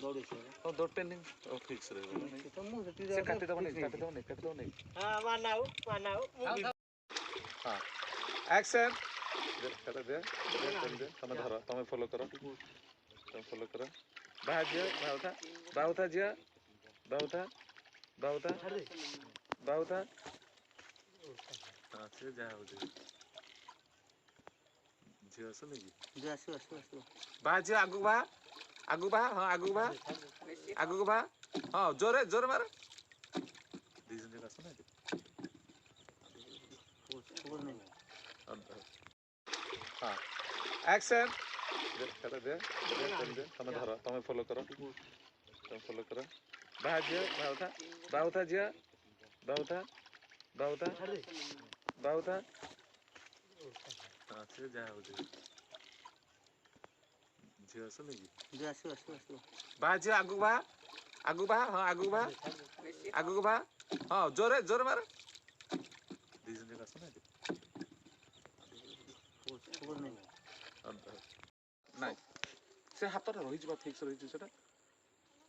तो दो पेंडिंग और फिक्स रहेगा नहीं तो मुंह से काट दो नहीं हां मानाओ हां एक्शन कर दे तुम धरो तुम फॉलो करो बाउथा जिया बाउथा हां से जा हो जे जिया से नहीं जिया आसो बाज आगु बा हां आगु बा हां जोरे मार दीजन का सुना हां एक्शन कर दे तुम धरो तुम फॉलो करो बाउथा जिया बाउथा हां से जा हो जे जिया से नहीं आसो बाज आगु बा हां आगु बा हां जोरे मार दीजन का सुना ନାଇଁ ସେ ହାତରେ ରହିଯିବା ଫିକ୍ସ ରହିଛି ସେଟା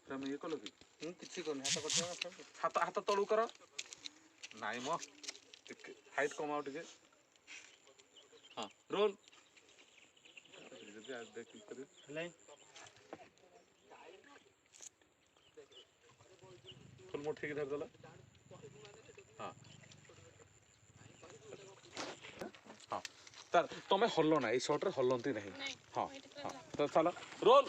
ତମେ ଇଏ କଲ କି ମୁଁ କିଛି କରୁନି ହାତ ତଳୁ କର ନାଇଁ ମ ଟିକେ ହାଇଟ୍ କମାଅ ଟିକେ ହଁ ରୋଲ ଯଦି ଦେଖି କରି ଫୁଲ ମୋଟ ଠିକ ଧରିଦେଲ ହଁ ହଁ ତମେ ହଲ ନା ଏଇ ସର୍ଟରେ ହଲନ୍ତି ନାହିଁ ହଁ ହଁ ତ ଚାଲ ରୋଲ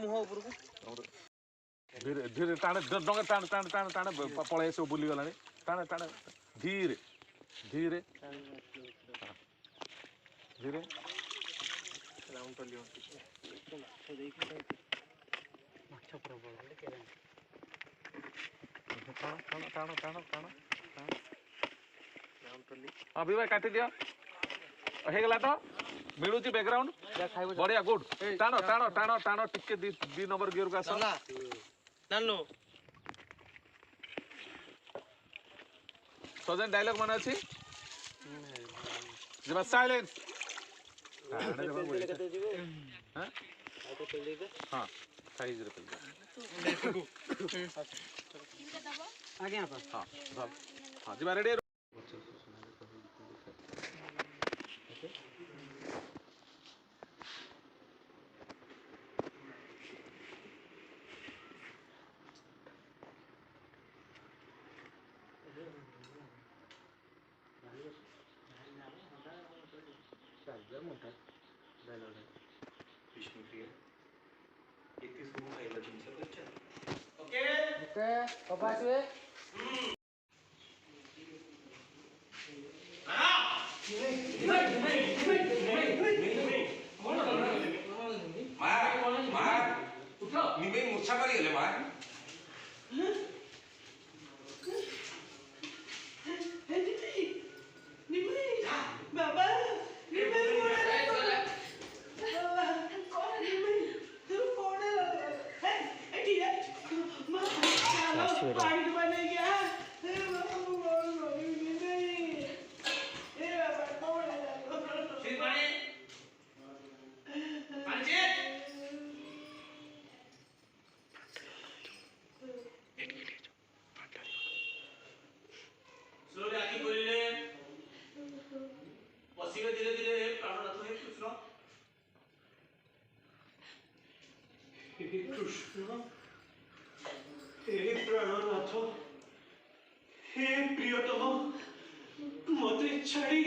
ମୁହଁ ଉପରକୁ ଧୀରେ ଧୀରେ ଟାଣେ ଡଙ୍ଗା ପଳେଇ ଆସିବ ବୁଲିଗଲାଣି ଟାଣେ ଧୀରେ ଟାଣ हाँ भी भाई काटी दिया हेगला तो मिलुची बैकग्राउंड बढ़िया गुड टाणो टिके दी नंबर गियर का आसो नानो सजन डायलॉग माने अछि जब साइलेंस हां हां साइज रे पेल आगे हां हां जी रेडी ओके कब आसवे मूर्छा मारी गले मार कृष्ण हे प्राणनाथ हे प्रियतम मते छाड़ी